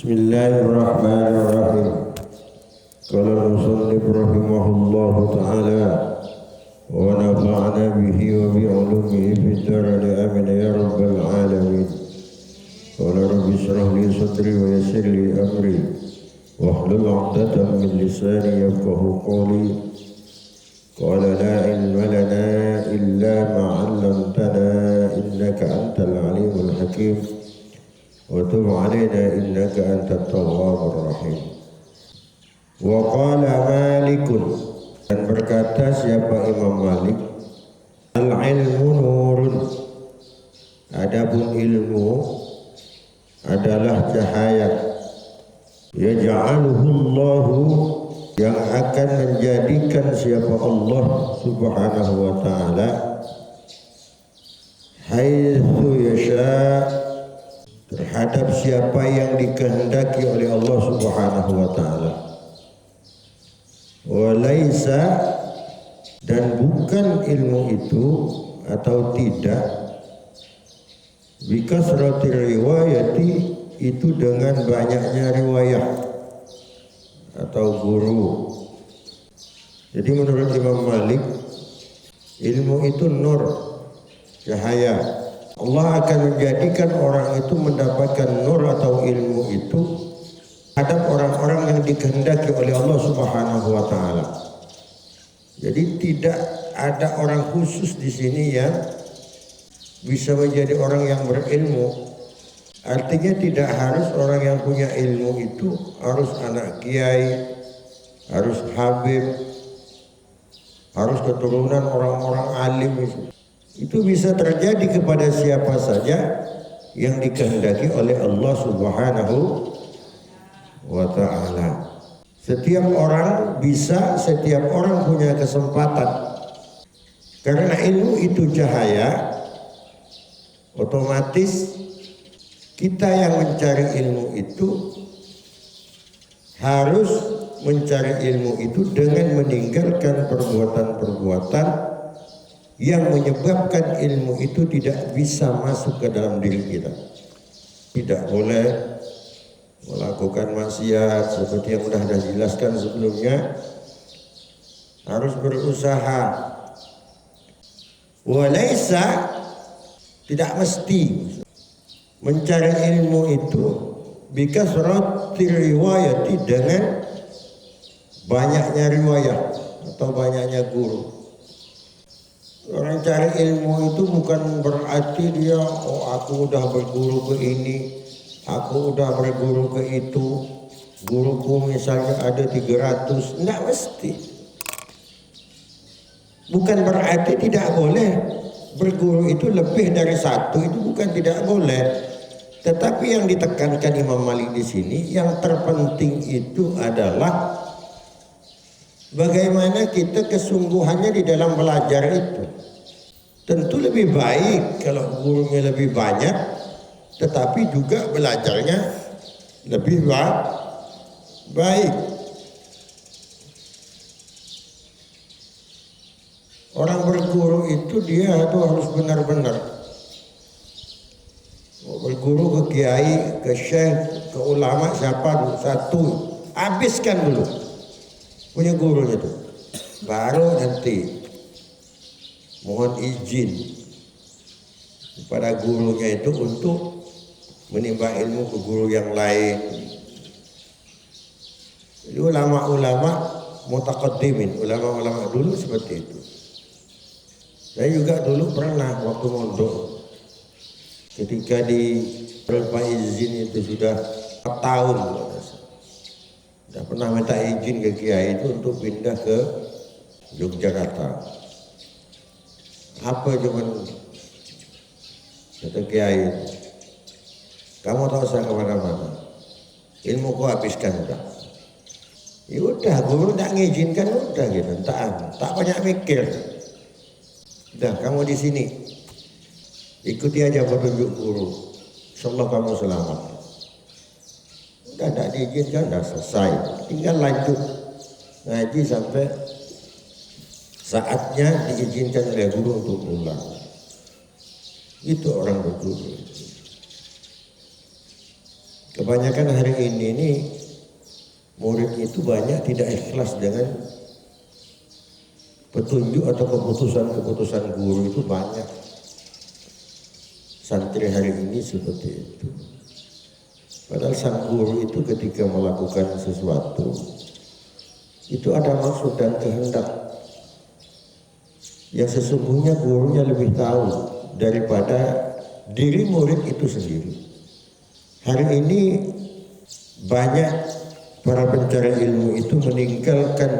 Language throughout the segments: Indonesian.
Bismillahirrahmanirrahim. Qala al-musannif rahimahullahu ta'ala wa nafa'ana bihi wa bi'ulumihi fid dharain amin ya rabbal alamin. Qala rabbi shrah li sadri wa yassir li amri wahlul 'uqdatam min lisani yafqahu qawli. Qala la ilma lana illa ma 'allamtana innaka antal alimul hakim. Wa tub 'alaina innaka antat tawwabur rahim. Wa qala Malikun, dan berkata siapa Imam Malik, al-ilmu nurun, adapun ilmu adalah cahaya, yaj'aluhu Allahu, yang akan menjadikan siapa Allah subhanahu wa ta'ala haitsu yasha, terhadap siapa yang dikehendaki oleh Allah subhanahu wa ta'ala. Walaisa, dan bukan ilmu itu atau tidak, bikasratir riwayati, itu dengan banyaknya riwayat atau guru. Jadi menurut Imam Malik, ilmu itu nur, cahaya. Allah akan menjadikan orang itu mendapatkan nur atau ilmu itu ada orang-orang yang dikehendaki oleh Allah subhanahu wa ta'ala. Jadi tidak ada orang khusus di sini yang bisa menjadi orang yang berilmu. Artinya tidak harus orang yang punya ilmu itu harus anak kiai, harus habib, harus keturunan orang-orang alim. Itu bisa terjadi kepada siapa saja yang dikehendaki oleh Allah subhanahu wa ta'ala. Setiap orang bisa, setiap orang punya kesempatan. Karena ilmu itu cahaya, otomatis kita yang mencari ilmu itu harus mencari ilmu itu dengan meninggalkan perbuatan-perbuatan yang menyebabkan ilmu itu tidak bisa masuk ke dalam diri kita. Tidak boleh melakukan maksiat seperti yang sudah dijelaskan sebelumnya. Harus berusaha. Walaisa, tidak mesti mencari ilmu itu bikasrati riwayati, dengan banyaknya riwayat atau banyaknya guru. Orang cari ilmu itu bukan berarti dia, oh aku udah berguru ke ini, aku udah berguru ke itu, guruku misalnya ada 300, enggak mesti. Bukan berarti tidak boleh berguru itu lebih dari satu, itu bukan tidak boleh. Tetapi yang ditekankan Imam Malik di sini, yang terpenting itu adalah bagaimana kita kesungguhannya di dalam belajar itu. Tentu lebih baik kalau gurunya lebih banyak, tetapi juga belajarnya lebih baik. Orang berguru itu dia tuh harus benar-benar. Berguru ke kiai, ke syekh, ke ulama, siapa satu, habiskan dulu punya gurunya itu, baru nanti mohon izin kepada gurunya itu untuk menimba ilmu ke guru yang lain. Jadi ulama-ulama mutaqaddimin, ulama-ulama dulu seperti itu. Saya juga dulu pernah waktu mondok, ketika di Pak izin itu sudah 4 tahun, sudah pernah minta izin ke kiai itu untuk pindah ke Yogyakarta. Apa cuman kata kiai, kamu tahu saya kemana-mana, ilmu kau habiskan udah. Ya udah, guru tak ngizinkan udah gitu, tak banyak mikir. Udah, kamu di sini ikuti aja petunjuk guru, insyaallah kamu selamat. Udah tak diizinkan, udah selesai, tinggal lanjut ngaji sampai saatnya diizinkan oleh guru untuk pulang. Itu orang berguru. Kebanyakan hari ini murid itu banyak tidak ikhlas dengan petunjuk atau keputusan guru. Itu banyak santri hari ini seperti itu. Padahal sang guru itu ketika melakukan sesuatu itu ada maksud dan kehendak yang sesungguhnya gurunya lebih tahu daripada diri murid itu sendiri. Hari ini banyak para pencari ilmu itu meninggalkan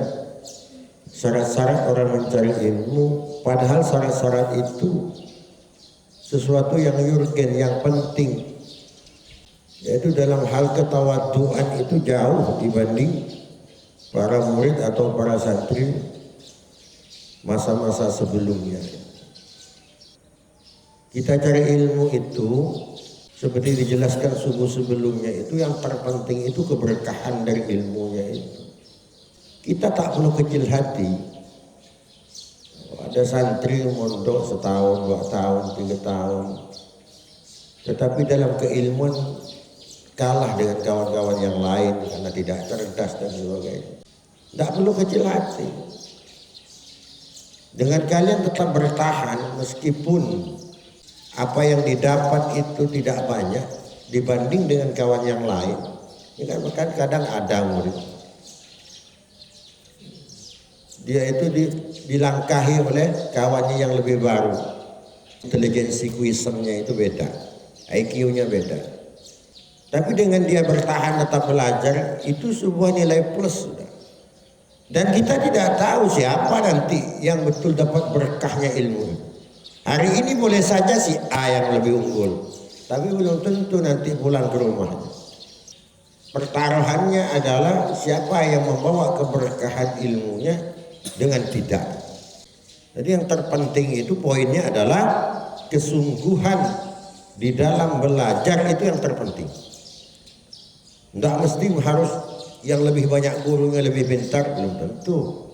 syarat-syarat orang mencari ilmu, padahal syarat-syarat itu sesuatu yang urgen, yang penting, yaitu dalam hal ketawaduan itu jauh dibanding para murid atau para santri masa-masa sebelumnya. Kita cari ilmu itu seperti dijelaskan subuh sebelumnya, itu yang terpenting itu keberkahan dari ilmunya itu. Kita tak perlu kecil hati. Ada santri mondok setahun, 2 tahun, 3 tahun, tetapi dalam keilmuan kalah dengan kawan-kawan yang lain karena tidak cerdas dan sebagainya. Tidak perlu kecil hati. Dengan kalian tetap bertahan meskipun apa yang didapat itu tidak banyak dibanding dengan kawan yang lain. Ini kan kadang ada murid, dia itu dilangkahi oleh kawannya yang lebih baru. Intelijensi kuisemnya itu beda, IQ-nya beda. Tapi dengan dia bertahan tetap belajar, itu sebuah nilai plus sudah. Dan kita tidak tahu siapa nanti yang betul dapat berkahnya ilmu. Hari ini boleh saja si A yang lebih unggul, tapi belum tentu nanti pulang ke rumah. Pertaruhannya adalah siapa yang membawa keberkahan ilmunya dengan tidak. Jadi yang terpenting itu poinnya adalah kesungguhan di dalam belajar, itu yang terpenting. Tidak mesti harus yang lebih banyak gurunya lebih pintar, belum tentu.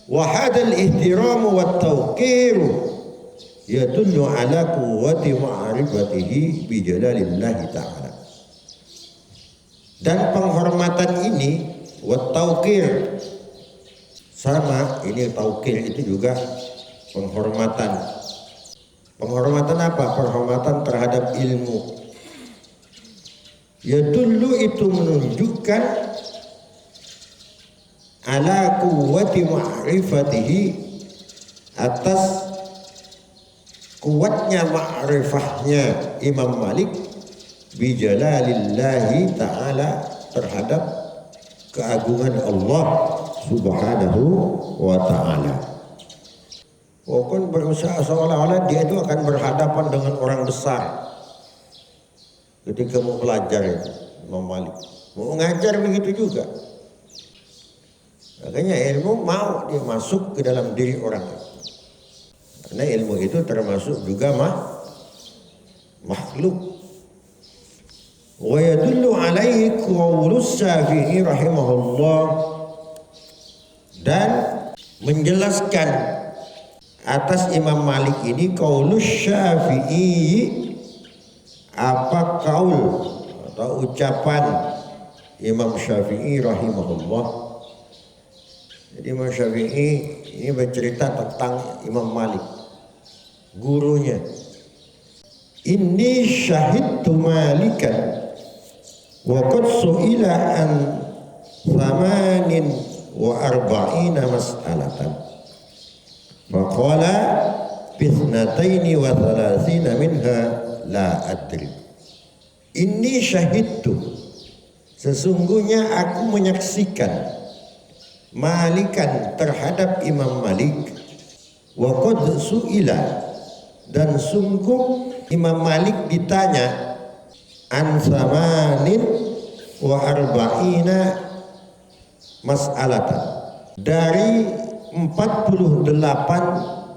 Wa hadzal ihtiramu wat tawqiru yadullu ala quwwati ma'rifatihi bi jalalillahi ta'ala. Dan penghormatan ini wat tawqir sama, ini tawqir itu juga penghormatan. Penghormatan apa? Penghormatan terhadap ilmu. Yadullu itu menunjukkan ala quwwati ma'rifatihi, atas kuatnya ma'rifahnya Imam Malik bijalalillahi ta'ala, terhadap keagungan Allah subhanahu wa ta'ala. Pokoknya berusaha seolah-olah dia itu akan berhadapan dengan orang besar ketika mau belajar itu. Imam Malik mau ngajar begitu juga. Makanya ilmu mau dia masuk ke dalam diri orang. Karena ilmu itu termasuk juga makhluk. Wa yadullu alaihi qaulus Syafi'i rahimahullah, dan menjelaskan atas Imam Malik ini qaulus Syafi'i, apa kaul atau ucapan Imam Syafi'i rahimahullah. Jadi Imam Syafi'i ini bercerita tentang Imam Malik, gurunya. Inni syahidtu Malikan wa qad su'ila an 48 mas'alatan faqala bithnataini wa 30 minha la adri. Inni syahidtu, sesungguhnya aku menyaksikan Malikan, terhadap Imam Malik, wa qad su'ila, dan sungguh Imam Malik ditanya an 48 mas'alatan, dari 48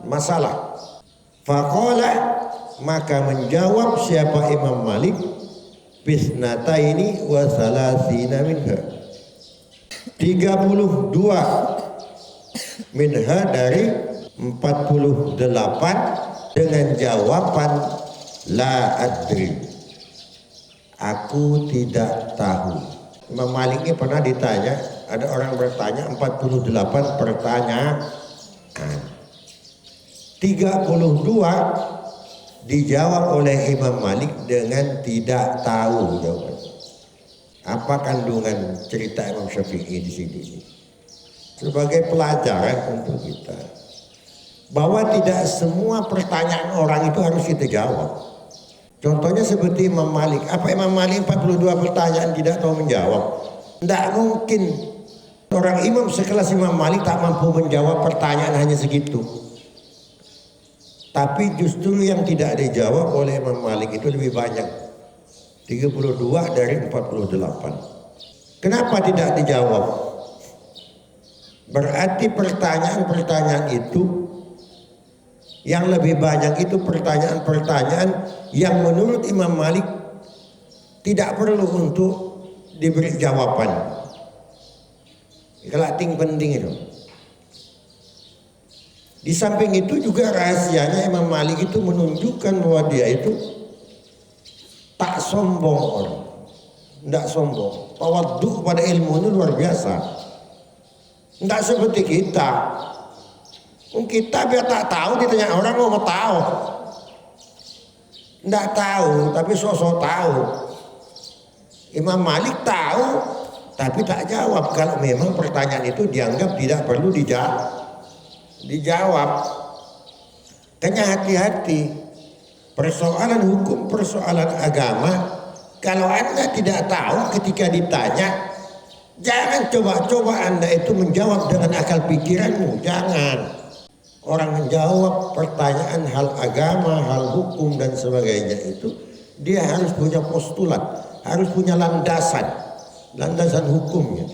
masalah. Faqala, maka menjawab siapa Imam Malik, bisnataini wa 30 minha, 32 minha dari 48, dengan jawaban la adri, Aku tidak tahu. Imam Malik ini pernah ditanya, ada orang bertanya 48 pertanyaan. 32 dijawab oleh Imam Malik dengan tidak tahu jawabannya. Apa kandungan cerita Imam Syafi'i di sini? Sebagai pelajaran untuk kita, bahwa tidak semua pertanyaan orang itu harus kita jawab. Contohnya seperti Imam Malik. Apa Imam Malik 42 pertanyaan tidak tahu menjawab? Tidak mungkin. Orang imam sekelas Imam Malik tak mampu menjawab pertanyaan hanya segitu. Tapi justru yang tidak dijawab oleh Imam Malik itu lebih banyak. 32 dari 48. Kenapa tidak dijawab? Berarti pertanyaan-pertanyaan itu yang lebih banyak itu pertanyaan-pertanyaan yang menurut Imam Malik tidak perlu untuk diberi jawaban. Kalau penting itu. Di samping itu juga rahasianya Imam Malik itu menunjukkan bahwa dia itu tak sombong orang. Tidak sombong. Tawadhu pada ilmu itu luar biasa. Tidak seperti kita. Kita biar tak tahu ditanya orang mau tahu. Tidak tahu tapi sosok tahu. Imam Malik tahu tapi tak jawab kalau memang pertanyaan itu dianggap tidak perlu dijawab. Makanya hati-hati. Persoalan hukum, persoalan agama, kalau Anda tidak tahu ketika ditanya, jangan coba-coba Anda itu menjawab dengan akal pikiranmu. Jangan. Orang menjawab pertanyaan hal agama, hal hukum dan sebagainya itu, dia harus punya postulat, harus punya landasan hukumnya.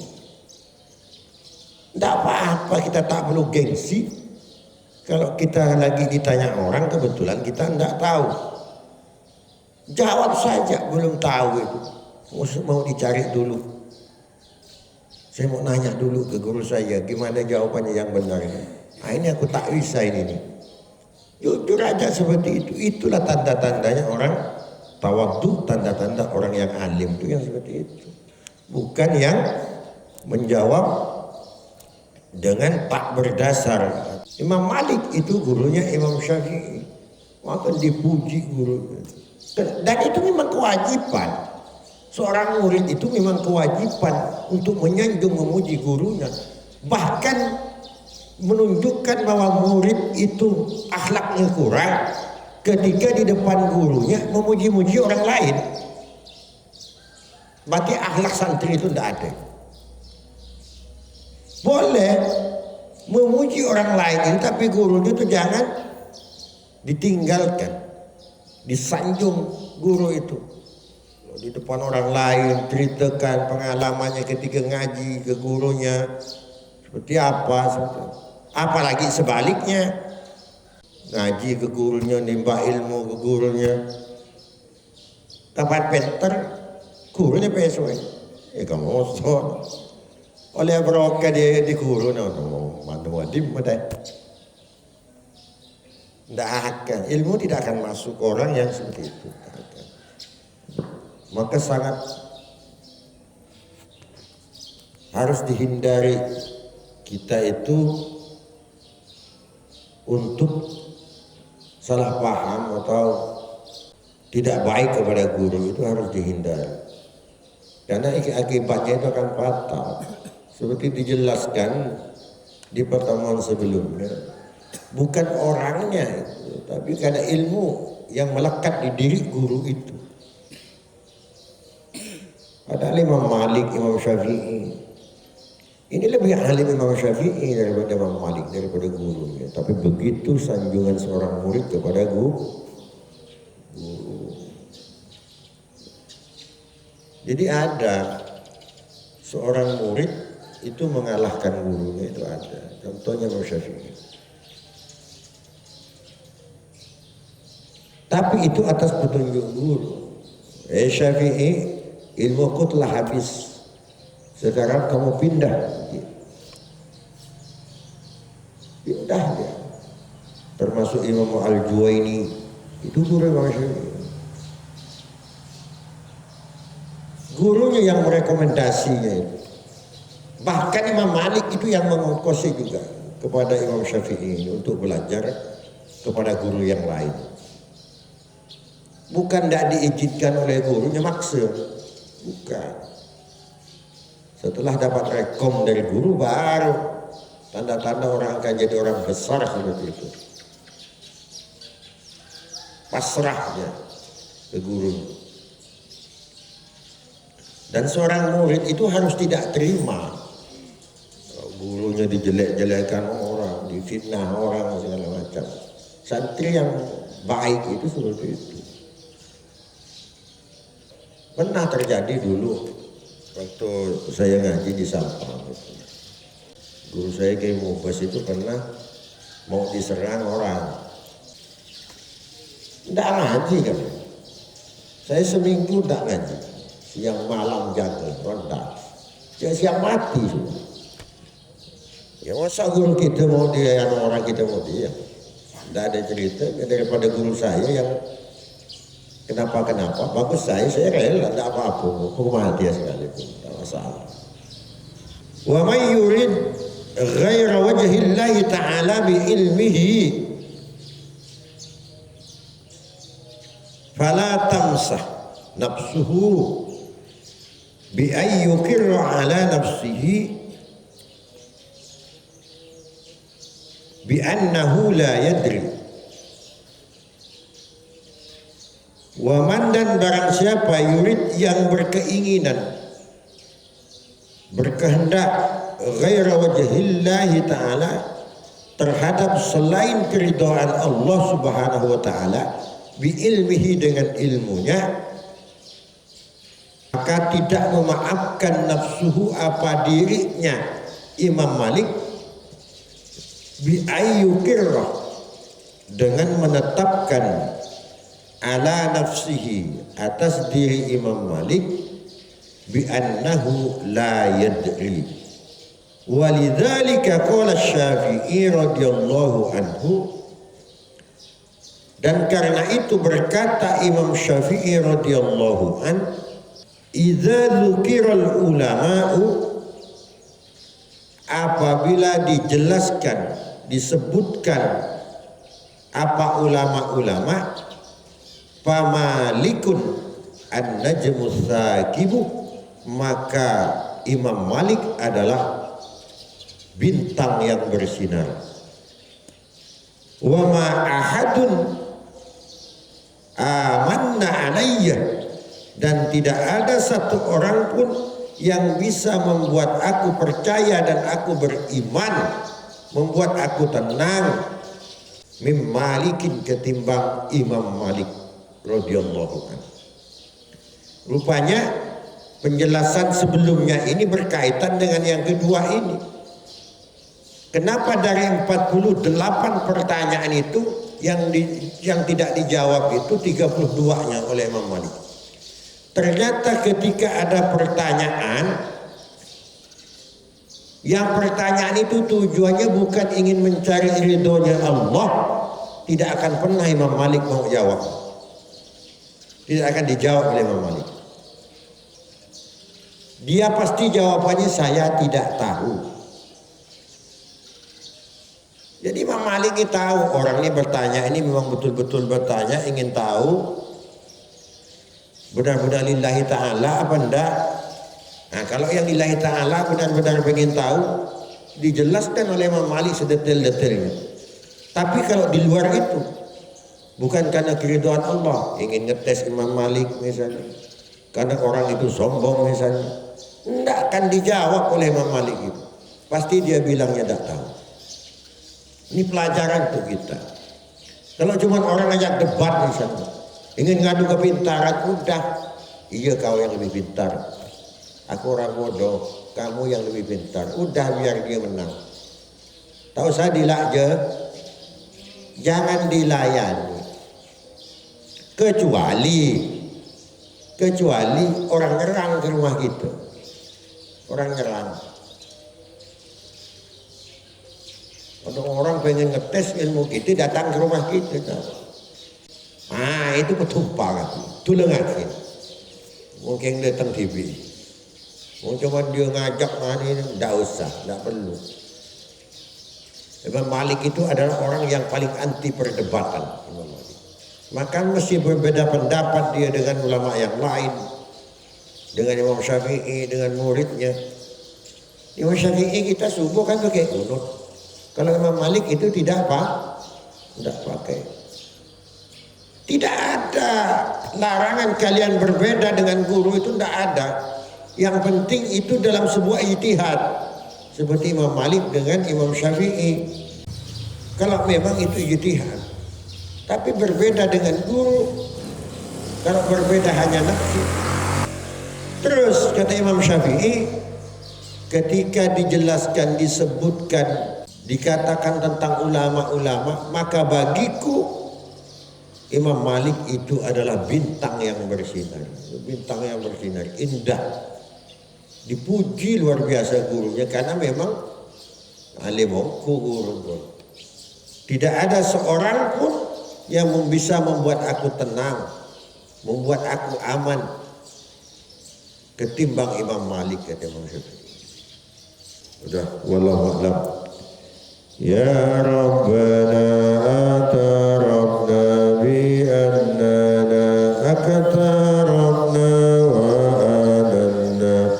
Tidak apa-apa kita tak perlu gengsi. Kalau kita lagi ditanya orang kebetulan kita tidak tahu, jawab saja belum tahu itu. Mau dicari dulu. Saya mau nanya dulu ke guru saya gimana jawabannya yang benar ini. Nah, ini aku tak bisa ini. Jujur aja seperti itu. Itulah tanda-tandanya orang tawadhu, tanda-tanda orang yang alim itu yang seperti itu. Bukan yang menjawab dengan tak berdasar. Imam Malik itu gurunya Imam Syafi'i. Maka dipuji guru. Dan itu memang kewajiban. Seorang murid itu memang kewajiban untuk menyanjung memuji gurunya. Bahkan menunjukkan bahwa murid itu akhlaknya kurang ketika di depan gurunya memuji-muji orang lain. Berarti akhlak santri itu tidak ada. Boleh memuji orang lain tapi gurunya itu jangan ditinggalkan, disanjung guru itu. Di depan orang lain ceritakan pengalamannya ketika ngaji ke gurunya seperti apa, apalagi sebaliknya ngaji ke gurunya, nimba ilmu ke gurunya. Kapan penter gurunya pesoi kamu so oleh berokat dia di guru mana wadim ada. Tidak akan, ilmu tidak akan masuk orang yang seperti itu. Maka sangat harus dihindari kita itu untuk salah paham atau tidak baik kepada guru, itu harus dihindari. Karena akibatnya itu akan fatal. Seperti dijelaskan di pertemuan sebelumnya, bukan orangnya itu, tapi karena ilmu yang melekat di diri guru itu. Ada Imam Malik, Imam Syafi'i. Ini lebih alim Imam Syafi'i daripada Imam Malik, daripada gurunya. Tapi begitu sanjungan seorang murid kepada guru. Jadi ada seorang murid itu mengalahkan gurunya, itu ada. Contohnya Imam Syafi'i. Tapi itu atas petunjuk guru. Syafi'i, ilmuku telah habis. Sekarang kamu pindah. Pindah dia. Termasuk Imam Al-Juwaini. Itu guru Imam Syafi'i. gurunya yang merekomendasinya itu. Bahkan Imam Malik itu yang mengongkosi juga kepada Imam Syafi'i untuk belajar kepada guru yang lain. Bukan tidak diizinkan oleh gurunya maksa, bukan. Setelah dapat rekom dari guru baru tanda-tanda orang akan jadi orang besar seperti itu. Pasrahnya ke guru. Dan seorang murid itu harus tidak terima gurunya dijelek-jelekan orang, difitnah orang segala macam. Santri yang baik itu seperti itu. Pernah terjadi dulu waktu saya ngaji di Sampang. Guru saya Kiai Mubas itu pernah mau diserang orang. Tidak ngaji kan. Saya seminggu tidak ngaji. Siang malam jaga, ronda. Ya siang mati sudah. Ya masa guru kita mau dia, orang kita mau dia. Tidak ada cerita daripada guru saya yang kenapa bagus saya rela, tidak apa-apa, hukum dia sekalipun, tidak masalah. Wa may yurid ghaira wajhillahi ta'ala bi ilmihi fala tamsah nafsuhu bi ay yuqirra ala nafsihi bi annahu la yadri. Waman, dan barang siapa yurid yang berkeinginan, berkehendak ghaira wajhillahi ta'ala, terhadap selain keridhaan Allah subhanahu wa ta'ala, bi ilmihi, dengan ilmunya, maka tidak memaafkan nafsuhu, apa dirinya Imam Malik, bi ayyukirrah, dengan menetapkan ala nafsihi, atas diri Imam Malik, bi annahu la yadri. Walidzalika qala Syafi'i radhiyallahu anhu, dan karena itu berkata Imam Syafi'i radhiyallahu an, idza dzukiral ulama'u, apabila dijelaskan, disebutkan apa ulama-ulama, famalikun an-najmus sakibu, maka Imam Malik adalah bintang yang bersinar. Wa ma ahadun amanna alayya, dan tidak ada satu orang pun yang bisa membuat aku percaya dan aku beriman, membuat aku tenang, mim Malikin, ketimbang Imam Malik radhiyallahu anhu. Rupanya penjelasan sebelumnya ini berkaitan dengan yang kedua ini. Kenapa dari 48 pertanyaan itu yang tidak dijawab itu 32-nya oleh Imam Malik? Ternyata ketika ada pertanyaan, yang pertanyaan itu tujuannya bukan ingin mencari ridhonya Allah, tidak akan pernah Imam Malik mau jawab. Tidak akan dijawab oleh Imam Malik. Dia pasti jawabannya saya tidak tahu. Jadi Imam Malik ini tahu orang ini bertanya, ini memang betul-betul bertanya, ingin tahu benar-benar lillahi ta'ala apa enggak. Nah kalau yang lillahi ta'ala benar-benar ingin tahu, dijelaskan oleh Imam Malik sedetail-detailnya. Tapi kalau di luar itu, bukan karena keridhaan Allah, ingin ngetes Imam Malik misalnya, karena orang itu sombong misalnya, tidak akan dijawab oleh Imam Malik itu. Pasti dia bilangnya tidak tahu. Ini pelajaran untuk kita. Kalau cuma orang ajak debat misalnya, ingin ngadu kepintaran, udah, iya kau yang lebih pintar, aku orang bodoh, kamu yang lebih pintar, udah biar dia menang. Tahu saya dilakja, jangan dilayani. Kecuali orang nyerang ke rumah kita, orang nyerang. Kalau orang pengen ngetes ilmu kita, datang ke rumah kita. Nah itu ketumpah, itu lengakin. mungkin datang TV. Mau cuma dia ngajak mana ini, tidak usah, tidak perlu. Imam Malik itu adalah orang yang paling anti perdebatan. Imam Malik. Maka mesti berbeda pendapat dia dengan ulama yang lain, dengan Imam Syafi'i, dengan muridnya. Imam Syafi'i kita subuh kan pakai kunut. Kalau Imam Malik itu tidak pakai. Tidak ada larangan kalian berbeda dengan guru, itu tidak ada. Yang penting itu dalam sebuah ijtihad. Seperti Imam Malik dengan Imam Syafi'i. Kalau memang itu ijtihad. Tapi berbeda dengan guru. Kalau berbeda hanya nafsu. Terus kata Imam Syafi'i, ketika dijelaskan, disebutkan, dikatakan tentang ulama-ulama, maka bagiku Imam Malik itu adalah bintang yang bersinar. Bintang yang bersinar, indah. Dipuji luar biasa gurunya karena memang alimku guru. Tidak ada seorang pun yang bisa membuat aku tenang, membuat aku aman ketimbang Imam Malik, kata Imam Syafi'i. Udah, wallahu a'lam. Ya Rabbana atarabna bi annana akatarabna wa adanna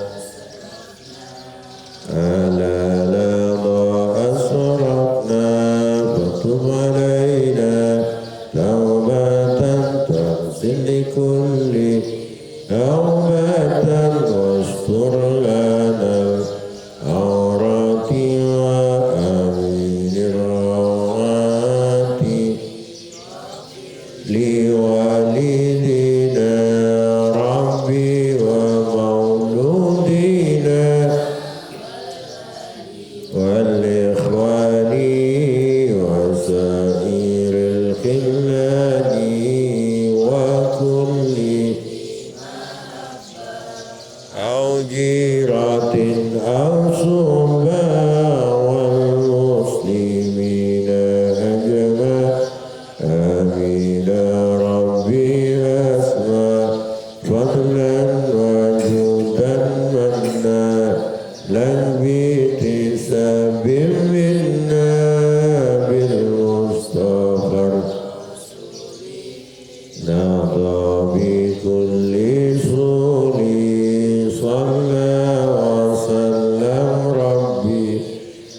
ala lada asrafna fatub alayna tawbatan tanzil likulli tawbatan wastur lana awrati wa aminir rawati liwalidina rabbi wa mauludina wal ikhwani wa sairil khillani wa kulli aujiratin awsuba wal muslimina ajma amin rabbi asma fadlan wajudan manna lanbi tisabim minna bil mustafar nada bi kulli suli salla wa sallam rabbi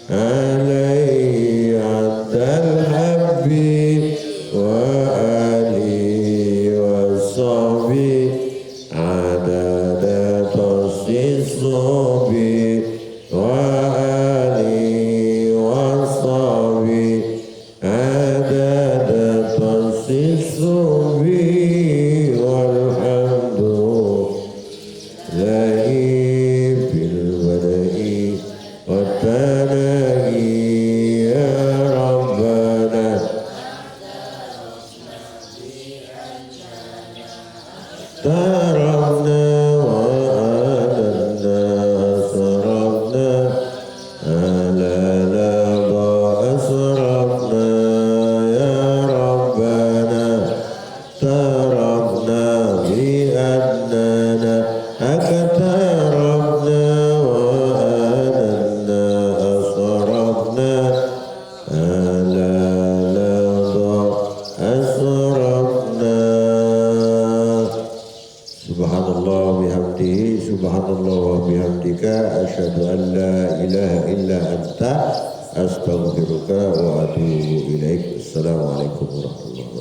alaihi adal habbi wa alihi wa sahbi adada tasisubi wa alihi wa sahbi adada tasisubi walhamdu lahi bil wada'i wa tanahi ya Rabbana tarabna wa adanna sarabna ala laba asrafna ya Rabbana tarabna bi adnana akatarabna wa adanna asrafna ala laba asrafna. Subhanallah bihamdihi, subhanallah wa bihamdika, asyhadu an la ilaha illa anta, astaghfiruka wa atubu ilaik. Assalamualaikum warahmatullahi wabarakatuh.